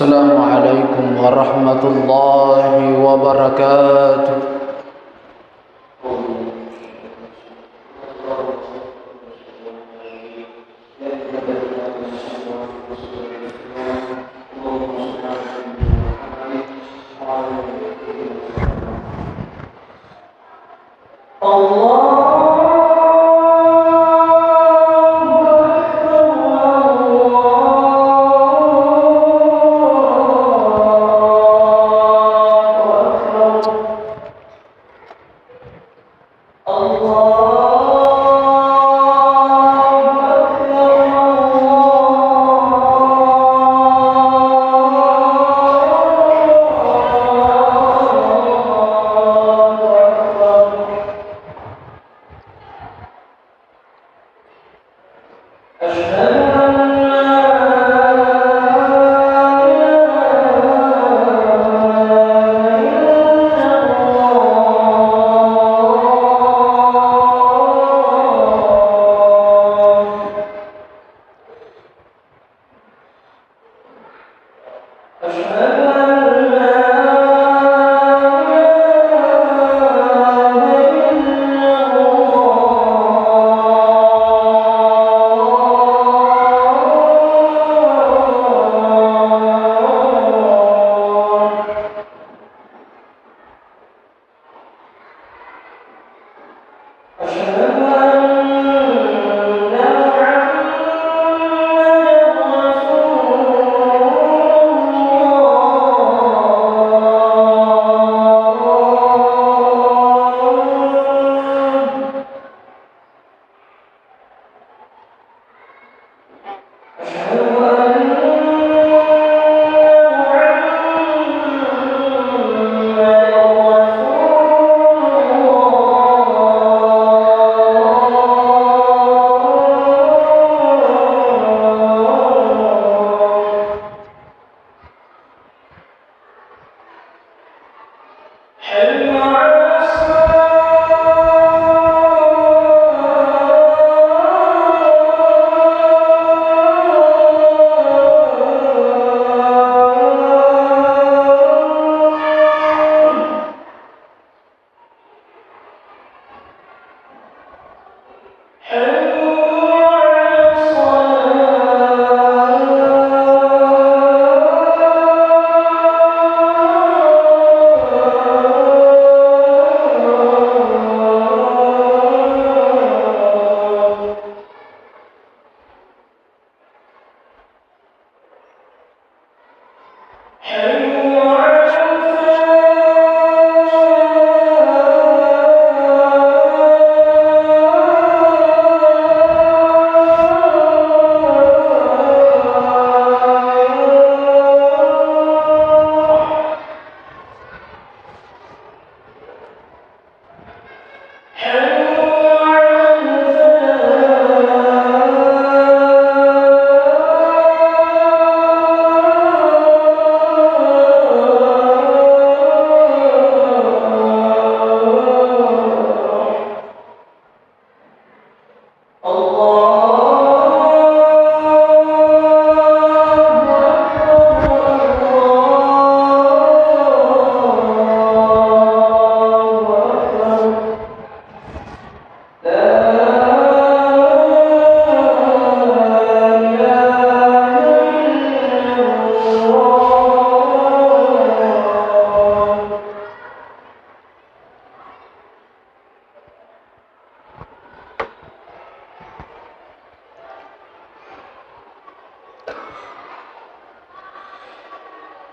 السلام عليكم ورحمة الله وبركاته.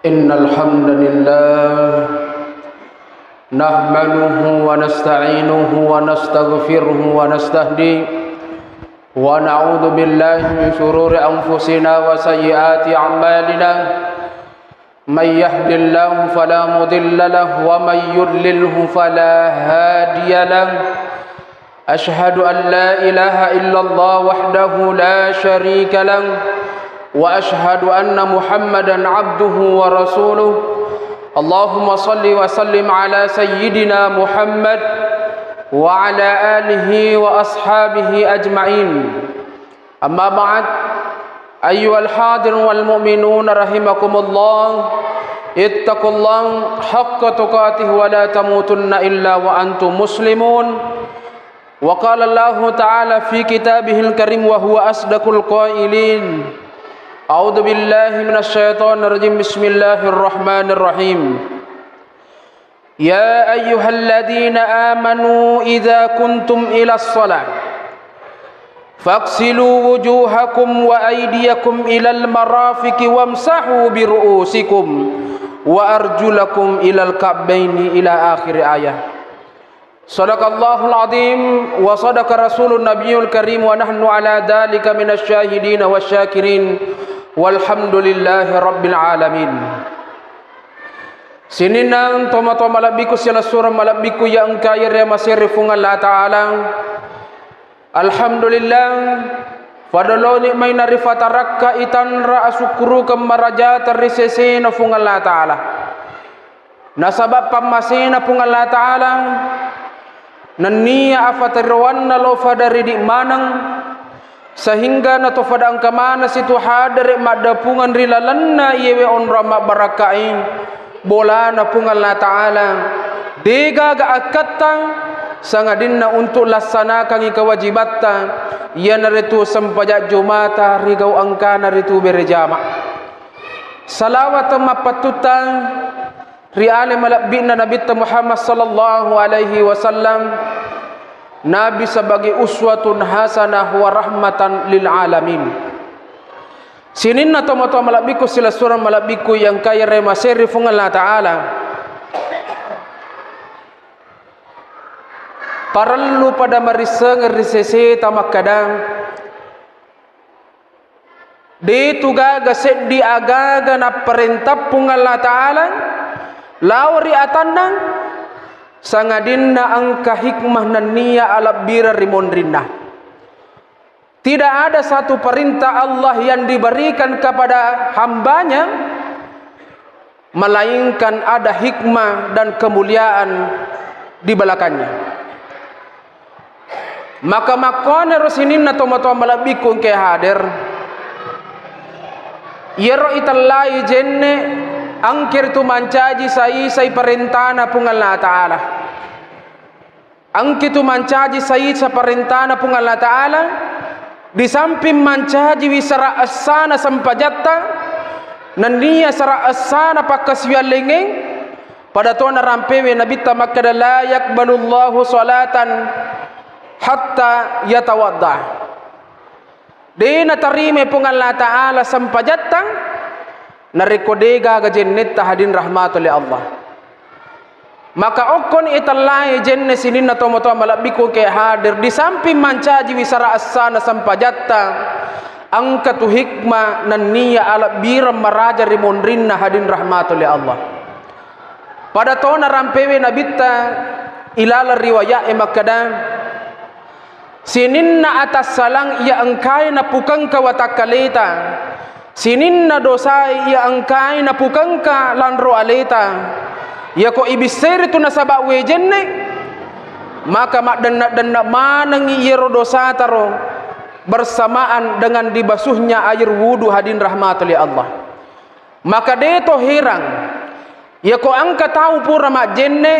إن الحمد لله نحمده ونستعينه ونستغفره ونستهديه ونعوذ بالله من شرور أنفسنا وسيئات أعمالنا من يهد الله فلا مضل له ومن يضلله فلا هادي له أشهد أن لا إله إلا الله وحده لا شريك له وأشهد أن محمدا عبده ورسوله اللهم صل وسلم على سيدنا محمد وعلى آله وأصحابه أجمعين. أما بعد أيها الحاضرون والمؤمنون رحمكم الله اتقوا الله حق تقاته ولا تموتن إلا وأنتم مسلمون وقال الله تعالى في كتابه الكريم وهو أصدق القائلين أعوذ بالله من الشيطان الرجيم بسم الله الرحمن الرحيم يا أيها الذين آمنوا إذا كنتم إلى الصلاة فاغسلوا وجوهكم وأيديكم إلى المرافق وامسحوا برؤوسكم وأرجلكم إلى الكعبين إلى آخر آية. صدق الله العظيم وصدق رسول النبي الكريم ونحن على ذلك من الشاهدين والشاكرين والحمد لله رب العالمين. Sininang toma-toma malabiku sila surah malabiku yang kaya masirifung Allah Ta'ala. Alhamdulillah fadaloni may narifatarakka itanra asukuru kamaraja tarisese na fung Allah Ta'ala. Nasabab pamasina fung Allah Ta'ala naniya afatirwan na lo fadari di manang sehingga na to fadang kamana situ hadari madapungan rilalan na iyewe onra mabarakai bola na fung Allah Ta'ala dega gaakata sangadin na untuk laksanakan kewajibatta ia naritu sempajak jumata rigau angka naritu berjama salawat mapatutan riale malabina Nabi Muhammad sallallahu alaihi wasallam nabi sebagai uswatun hasanah wa rahmatan lil alamin. Sinin na tomato malabiku sila surah malabiku yang kaya remaseri fung Allah Ta'ala. Parallu pada mariseng risese tamak kadang di tuga gaset di agaga na perintah pung Allah Ta'ala lawri atandang sangadinna angka hikmah naniya ala bira rimon rinna. Tidak ada satu perintah Allah yang diberikan kepada hambanya melainkan ada hikmah dan kemuliaan di belakangnya. Maka makone rosinin na tomato malabikung ke hadir yero itallai jenne angkir tu mancaji sai perintana pung Allah Ta'ala angkitu mancaji sai sa perintana pung Allah Ta'ala di samping mancaji wisara asana sampajatta nandiya sara asana pakaswialengeng pada tona rampewe Nabi tamakada la yakbalullahu salatan hatta yatawadda dena tarime pung Allah Ta'ala sampajatta narekodega ga jennet tahadin rahmatul Allah. Maka okon itallai jenne sinin na tomoto malabiku ke hadir di samping mancaji wisara asana sampajatta angkatu hikmah naniya ala biram maraja rimondrinna hadin rahmatul Allah. Pada tona rampewe nabita ilala riwayat makadang sininna atas salang ia angkai na pukang kawatakaleta sininna dosai ia angkai na pukang ka lanro aleta ya ko ibisir itu nasaba wejenne maka mak denda manang iero dosa taro bersamaan dengan dibasuhnya air wudu hadin rahmatul Allah. Maka deto hirang ya ko angka tahu pura mak jenne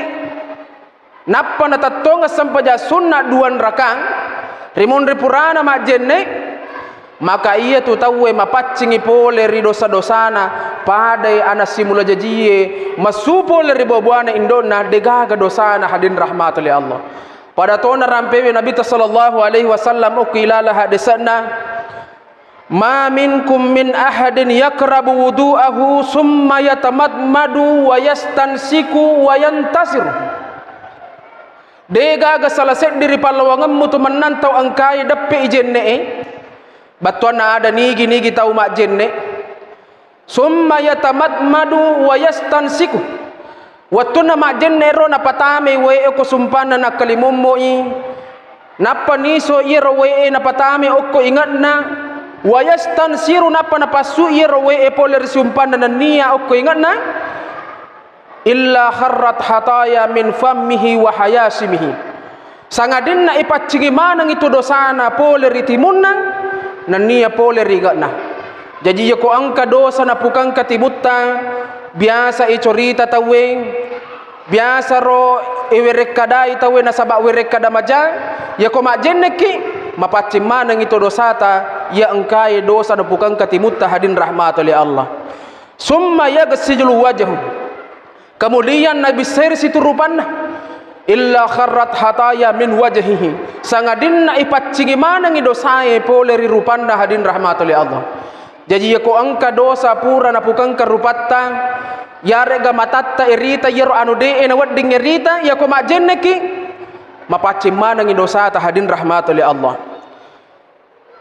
nappa natatonga sampaja sunnah duan rakang rimon ripurana mak jenne maka ia tu tahu mapaccingi pole ri dosa-dosana padai ana simula jajie masupole ri bobuana indona degaga dosana hadin rahmatul Allah. Pada tona rampewe Nabi sallallahu alaihi wasallam ukilala hadisana ma minkum min ahadin yakrabu wudu'ahu summa yatamadmadu wa yastansiku wa yantasiru degaga salaset diri palawangam mutu menantau angkai depe ijenne batuan ada nigi tahu mak jenne summa yatamadmadu wa yastansiku watuna mak jenne ro na patame we ko sumpana na kalimummo i napa niso iro we na patame okko ingatna wa yastansiru napa na pasu iro we poler sumpana na niya okko ingatna illa kharrat hataya min fammihi wa hayasimihi sangadin na ipaccingi manang itu dosana poler itimunna nania pole rigatna Jadi ko angka dosa na pukang katibutta biasa icorita tawe, biasa ro iwerek kadai tawe na sabak werek kadamaja, ya ko majenneki mapacim manang ito dosata ya angkai dosa na pukang katimutta hadin rahmat oleh Allah. Summa yaghsilu wajhu, kemudian Nabi Sir situ rupanna illa kharrat hataya min wajhihi, sangadinna ipaccingi manang idosai poleri rupanna hadin rahmat oleh Allah. Jadi ya ko angka dosa pura na pukang karupatta yare ga matatta irita yero anu de na wadding irita ya ko majenneki mapacim manang idosata hadin rahmat oleh Allah.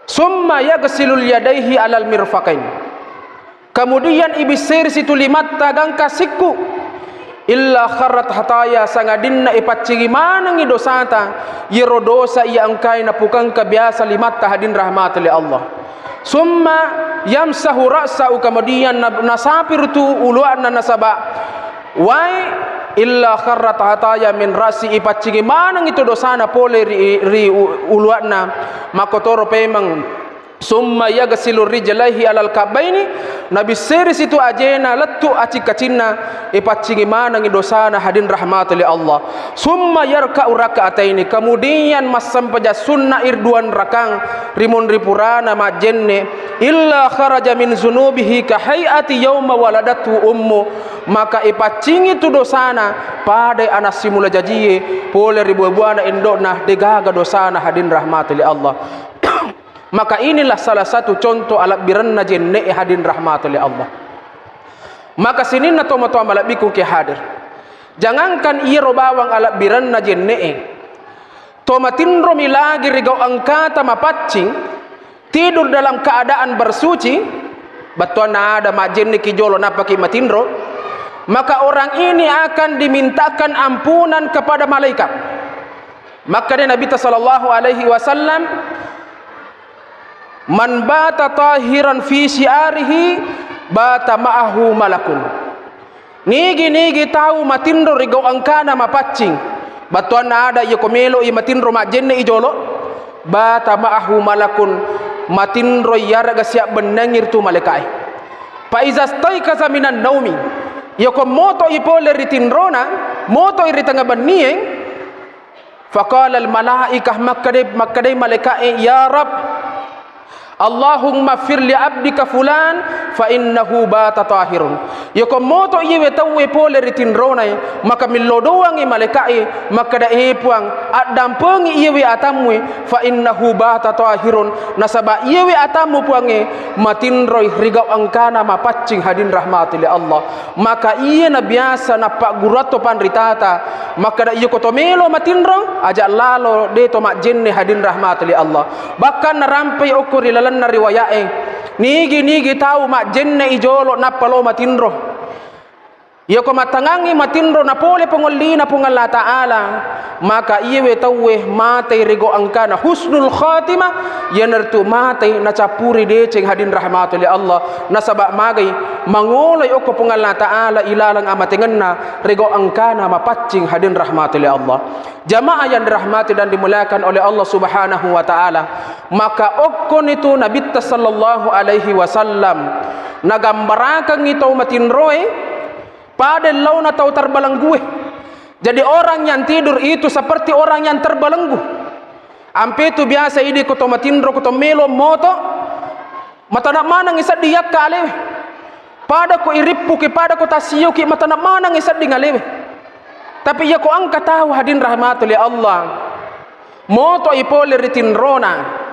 Summa yaghsilul yadaihi alal mirfaqain, kemudian ibisir situ limatta gangka sikku illa kharrat hataya sangadinna ipaccingi manang idosata yero dosa ia angkai na pukang kabiasa limatta hadin rahmat oleh Allah. Summa yamsahu ra'sa'u, kemudian nasapir tu uluanna nasaba wai illa kharrat hataya min rasi ipaccingi manang itu dosana pole ri uluanna makotoro pemang. Summa yaghsilu rijlaihi alal kabaini, Nabi Sir situ ajena letu acik kacinna ipaccingi manang dosana hadin rahmat oleh Allah. Summa yarka'u raka'ataini, kemudian masam paja sunnah irduan rakang rimun ripurana majenne illa kharaja min zunubihi ka hayati yauma waladatu ummu, maka ipaccingi tu dosana pada anak simula jajie pole ribuana indona degaga dosana hadin rahmat oleh Allah. Maka inilah salah satu contoh alat biranna jenne hadin rahmat oleh Allah. Maka sinin na tomo malak biku ke hadir, jangankan ia robawang alat biranna jenne tomatinro milagi rigau angkata mapaccing tidur dalam keadaan bersuci batuan ada majenne kijolo napaki matinro, maka orang ini akan dimintakan ampunan kepada malaikat. Maka Nabi sallallahu alaihi wasallam, man bata tahiran fi syiarihi bata ma'ahu malakun. Nigi tahu matindro rigau angkana mapaccing batuan ada iya komelo iya matindro majenne ijolo bata ma'ahu malakun, matindro yaraga siap benangir tu malaikai. Fa iza staiqaza minan naumi, iya ko moto ipole ritindrona moto iritanga banieng faqala al malaikah, makkade malaikai ya rab Allahumma fir li abdika fulan fa innahu bata tahirun. Yoko moto yewe tawe pole ritindrona maka millodoang malaikai maka da epuang adampengi yewe atamwe fa innahu bata tahirun, nasaba yewe atamu puange matindroi rigau angkana mapaccing hadin rahmatil Allah. Maka iye na biasa na pak gurato panritata maka da iyo kotomelo matindro aja lalo de to mak jenne hadin rahmatil Allah. Bahkan narampai okori na riwayae nigi tahu mak jenne ijolo napalo matindro iya ko matangangi matindro na pole pengolina pung Allah Ta'ala, maka iwe tawe matay rigo angkana husnul khatimah yanertu matay na capuri deceng hadin rahmatul Allah nasaba magay mangolay oko pung Allah Ta'ala ilalang amatinganna rigo angkana mapaccing hadin rahmatul Allah. Jamaah yang dirahmati dan dimuliakan oleh Allah Subhanahu wa Ta'ala, maka okon itu Nabi sallallahu alaihi wasallam nagambarakan itu matinroe pada launa tau terbelenggu. Jadi orang yang tidur itu seperti orang yang terbelenggu. Ampe itu biasa ini kuto matinro kuto melo moto mata nak mana ngisad diak kale pada ko iripu ki pada ko tasiyo ki mata nak mana ngisad di ngalewe. Tapi ya ko angka tahu hadin rahmatul Allah moto ipole ritinrona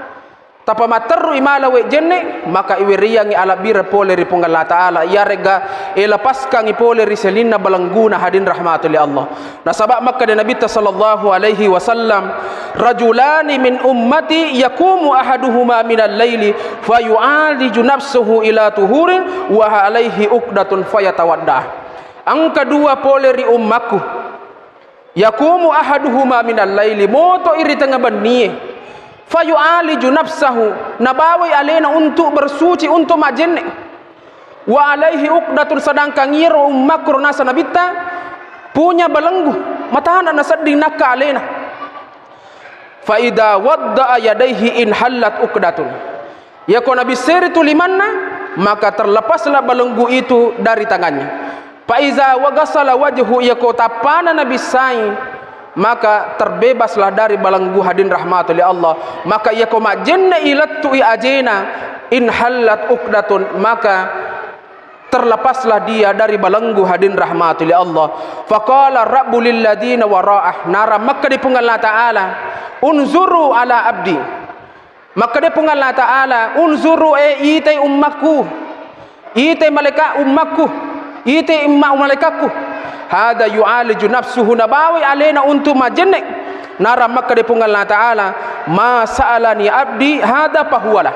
tapa materru imalawe jenne maka iwiriyangi ala bira pole ripung Allah Ta'ala ya rega lepaskan ipole riselina balangguna hadin rahmatul Allah. Nasabak maka dan Nabi sallallahu alaihi wasallam rajulani min ummati yakumu ahaduhuma minal laili fayu'aliju nafsuhu ila tuhurin wa alaihi uqdatun fayatawaddah. Angka dua pole ri ummaku yakumu ahaduhuma minal laili moto iri tengah baniye fayu'aliju nafsahu nabawi alena untuk bersuci untuk majenne wa alaihi uqdatun sedangkan ngiro ummakur nasa nabita punya belenggu matahana nasaddi nakka alena fa idza wadda'a yadaihi in hallat uqdatun ya ko nabi sir tu limanna maka terlepaslah belenggu itu dari tangannya. Fa iza waghasala wajhu ya ko tapana nabi sai, maka terbebaslah dari belenggu hadin rahmatul Allah. Maka ia ko majanna ilattu ajena in halat uqdatun, maka terlepaslah dia dari belenggu hadin rahmatul Allah. Faqala rabbul ladina wara'ah nara, maka di Allah taala unzuru ala abdi, maka di Allah taala unzuru itai ummaku, itai malaikat ummaku, itai umma malaikatku, hada yu'aliju nafsuhu nabawi alaina untuk majennek nara, maka di Allah taala ma sa'alani abdi hada pahuwalah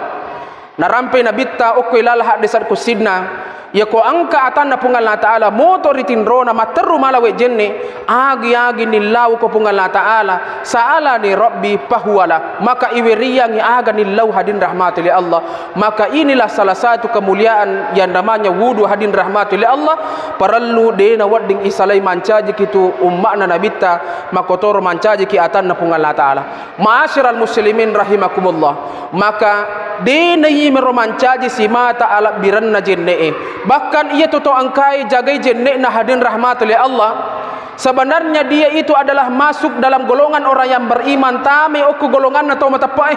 narampe nabitta okko ilal hadisat kusidna ya ko angka atanna Allah taala motoritin rona materu malawe jenne agi nillau ko Allah taala saala ni rabbi pahuwala, maka iweriyangi aga nillau hadin rahmatul Allah. Maka inilah salah satu kemuliaan yang namanya wudu hadin rahmatul Allah. Perlu dena wadding isalai mancaji kitu ummakna nabitta makotoro mancaji ki atanna Allah taala. Ma'asyiral muslimin rahimakumullah, maka dena yimero mancaji simata ala biranna jenne, bahkan ia tuto angkai jagai jenne na hadin rahmatul Allah. Sebenarnya dia itu adalah masuk dalam golongan orang yang beriman, tame oku golongan atau matapai.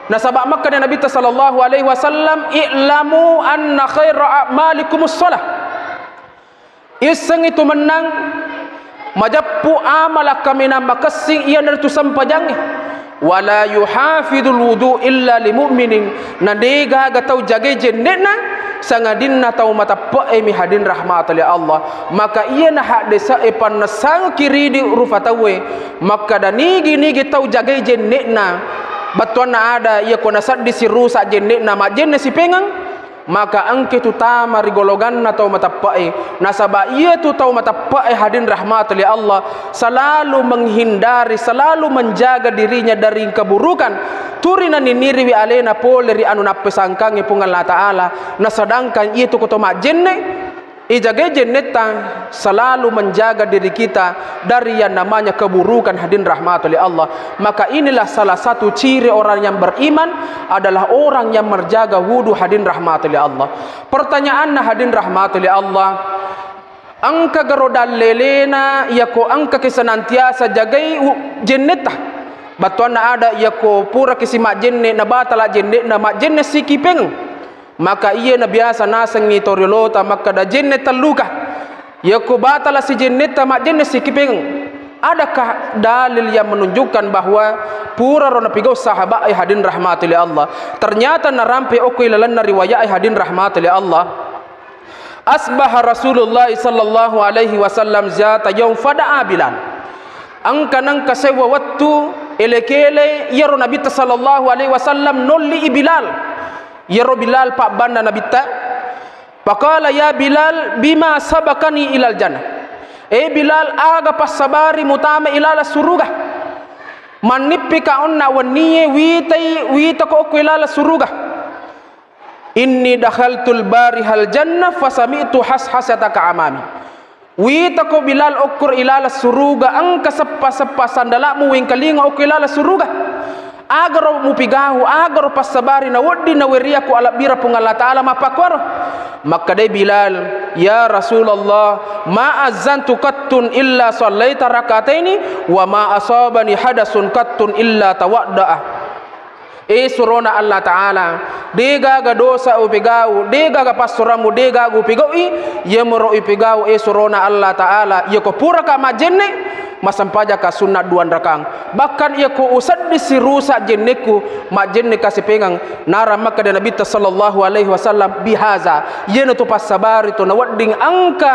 Nah sabab maka Nabi sallallahu alaihi wasallam i'lamu anna khaira a'malikumus shalah, iseng itu menang majappu amala kamina makasing ia nertu sampajang wala yuhafidul wudu illa limu'minin, nadega gatau jage jennena sangadinna tau mata mi hadin rahmatul Allah. Maka ia na hadisa epan sang kiri di rufatawe, maka danigi tau jage jennena batuan ada ia kona saddi si rusak jennena ma jenne si pengang, maka angke tu tama rigologan na tau matapai nasaba ia tu tau matapai hadin rahmatul Allah, selalu menghindari, selalu menjaga dirinya dari keburukan. Turina niniri wi alena poleri anu napesangkangi Allah taala, na sedangkan itu kutoma jenne ijage jenneta selalu menjaga diri kita dari yang namanya keburukan hadin rahmatul Allah. Maka inilah salah satu ciri orang yang beriman adalah orang yang menjaga wudu hadin rahmatul Allah. Pertanyaanna hadin rahmatul Allah, angka garodal lelena yako angka kesenantiasa jagai jenneta batuan ada yako pura kisi mak jenne na batala jenne na mak jenne sikipeng, maka ia na biasa nasang ni torilota maka da jenne taluka yako batala si jenne ta mak jenne sikipeng. Adakah dalil yang menunjukkan bahwa pura rona pigau sahabat hadin rahmatul Allah? Ternyata narampe oku ilalan na riwayat hadin rahmatul Allah. Asbaha Rasulullah sallallahu alaihi wasallam zata yaum fada'a Bilal, angka nang kasewa waktu elekele yaro Nabi sallallahu alaihi wasallam nolli Bilal, yaro Bilal pak banda Nabi ta faqala ya Bilal bima sabakani ilal jannah, Bilal aga pasabari mutama ilala suruga manippi ka onna waniye wita ko ilala suruga, inni dakhaltul barihal jannah fasami'tu hashasataka amami, wita ko Bilal okur ilala suruga angka seppa sandalamu wing kalinga okur ilala suruga agaro mupigahu agaro pasabari na wadi na weria ko ala bira Allah taala mapakwaro. Maka dai Bilal, ya Rasulullah ma azantu qattun illa sallaita rakataini wa ma asabani hadasun qattun illa tawaddaa. Surona Allah taala dega ga dosa upigau dega ga pasuramu dega gu pigoi yemoro upigau surona Allah taala yako pura ka majenne masampaja ka sunat duan rakang, bahkan yako usad disirusa jenneku majenne kasih pengang nara maka dan Nabi sallallahu alaihi wasallam bihaza yeno tu pasabari to nawadding angka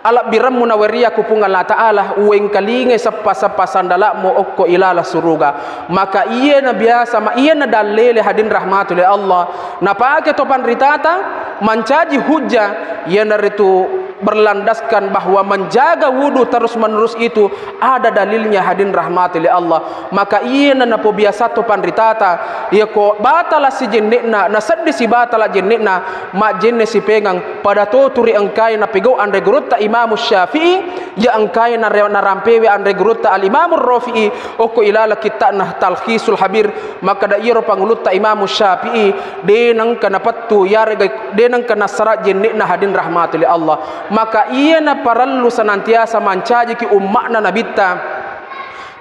ala biramu na weria kupung Allah taala ueng kalinge sappa sandala mo okko ilala suruga. Maka iya na biasa ma iya na dalele hadin rahmatul Allah na paake topan ritata mancaji hujja iya na ritu berlandaskan bahwa menjaga wudu terus menerus itu ada dalilnya hadin rahmatul Allah. Maka iya na po biasa topan ritata iya ko batala si jennena na saddi si batala jennena ma jenne si pengang pada to turi angkai na pigau ande gurutta Imam Syafi'i ya angkai na rampewe an regrutta al Imam Rafi'i oko ilala kita nah talkhisul habir maka da iro pangulutta Imam Syafi'i denang kana pattu ya denang kana sarat jenni na hadin rahmatul Allah maka ia na parallu senantiasa mancaji ki ummakna nabitta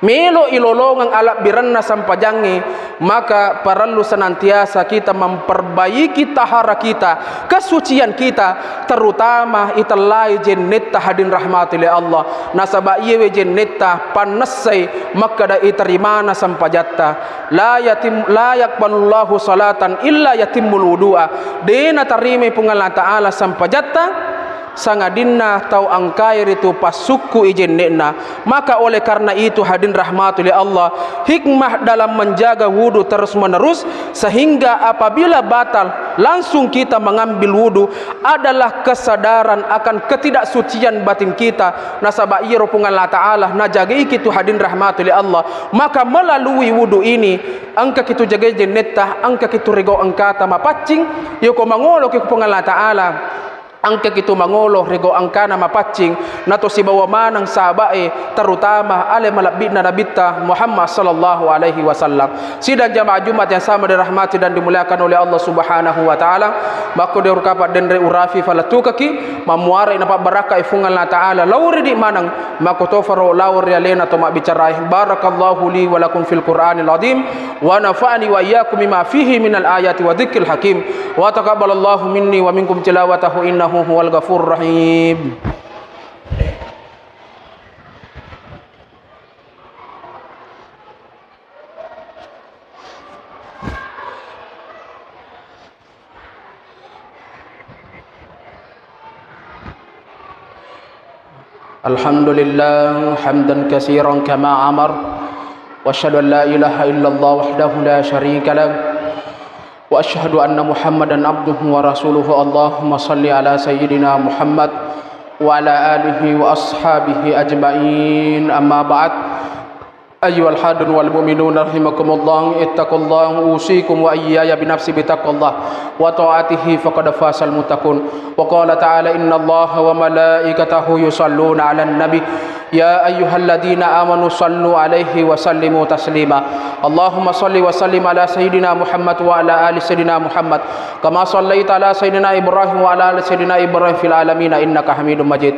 melo ilolongang alap biranna sampajangi maka parallu senantiasa kita memperbaiki tahara kita kesucian kita terutama italai jennetta hadin rahmatil Allah nasaba iye jennetta panasai maka da iterimana sampajatta la yaqbalullahu salatan illa yatimul wudu'a dena tarime pungal taala sampajatta sangadinna tau angkai itu pasuku ijennena maka oleh karena itu hadin rahmatul Allah hikmah dalam menjaga wudu terus menerus sehingga apabila batal langsung kita mengambil wudu adalah kesadaran akan ketidaksucian batin kita nasaba iro pungan Allah Ta'ala najagai kitu hadin rahmatul Allah maka melalui wudu ini angka kitu jaga jenneta angka kitu rego angkata mapacing yoko mangolo kitu pungan Allah Ta'ala angka kitu mangolo rego angkana mapacing nato si bawa manang sahabae terutama ale malabina nabita Muhammad sallallahu alaihi wasallam. Sidang jamaah Jumat yang sama dirahmati dan dimuliakan oleh Allah Subhanahu wa taala mako de urkapat den re urafi falatukaki mamuara ina pa baraka ifungan la taala lawri di manang mako tofaro lawri alena to mabicarai barakallahu li wa lakum fil qur'anil azim wa nafa'ani wa iyyakum bima fihi minal ayati wa dzikril hakim wa taqabbalallahu minni wa minkum tilawatahu innahu huwal ghafurur rahim. Alhamdulillah hamdan katsiran kama amar wa asyhadu an la ilaha illallah wahdahu la syarika lah wa asyhadu anna Muhammadan abduhu wa rasuluhu. Allahumma salli ala sayyidina Muhammad wa ala alihi wa ashabihi ajma'in. Amma ba'd. Ayyuhal hadun wal mu'minun rahimakumullah, ittaqullaha usikum wa iyaya binafsi bitaqwallah wa ta'atihi faqad fasal muttaqun. Wa qala ta'ala innallaha wa malaikatahu yusalluna 'alan nabi ya ayyuhalladzina amanu sallu 'alaihi wa sallimu taslima. Allahumma salli wa sallim ala sayyidina Muhammad wa ala ali sayyidina Muhammad kama sallaita ala sayyidina Ibrahim wa ala ali sayyidina Ibrahim fil alamin innaka Hamidum Majid.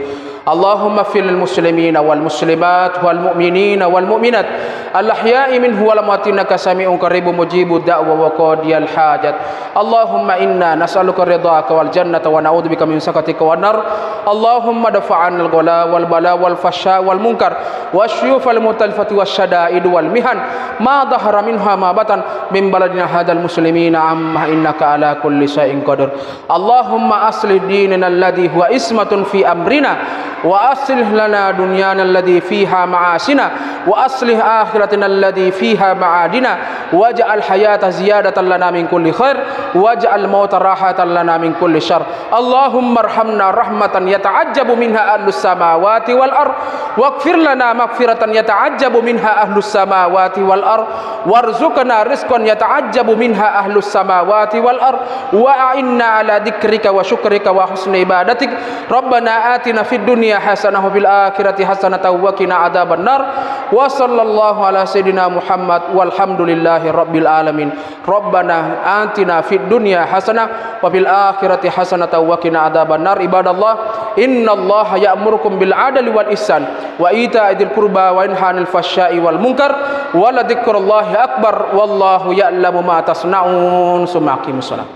Allahumma fil muslimina wal muslimat wal mu'minina wal mu'minat al-ahya'i minhu wal amwati innaka sami'un qaribun mujibud da'wa wa qadiyal hajat. Allahumma inna nas'aluka ridhaka wal jannata wa na'udzubika min sakhatika wan nar. Allahumma dafa'anil ghala wal bala wal fasha wal munkar wasyuf al mutalfati wasyada'id wal mihan ma dhahara minha ma batan min baladina hadal muslimina amma innaka ala kulli syai'in qadir. Allahumma aslih dinana alladhi huwa ismatun fi amrina wa aslih lana dunyana alladhi fiha ma'asina wa aslih akhiratina alladhi fiha ma'adina waj'al hayata ziyadatan lana min kulli khair waj'al mauta rahatan lana min kulli syarr. Allahumma arhamna rahmatan yata'ajjabu minha ahlus samawati wal ard waghfir lana maghfiratan yata'ajjabu minha ahlus samawati wal ard warzuqna rizqan yata'ajjabu minha ahlus samawati wal ard wa a'inna ala dzikrika wa syukrika wa husni ibadatik. Rabbana atina fid dunya hasanah wa fil akhirati hasanah wa qina adzaban nar. Wa sallallahu ala sayyidina Muhammad walhamdulillahi rabbil alamin. Rabbana atina fid dunya hasanah wa fil akhirati hasanah wa qina adzaban nar. Ibadallah innallaha ya'murukum bil adli wal ihsan wa ita'idil qurba wa yanha 'anil fahsya'i wal munkar wa la dzikrullahi akbar wallahu ya'lamu ma tasna'un. Summa aqimus shalah.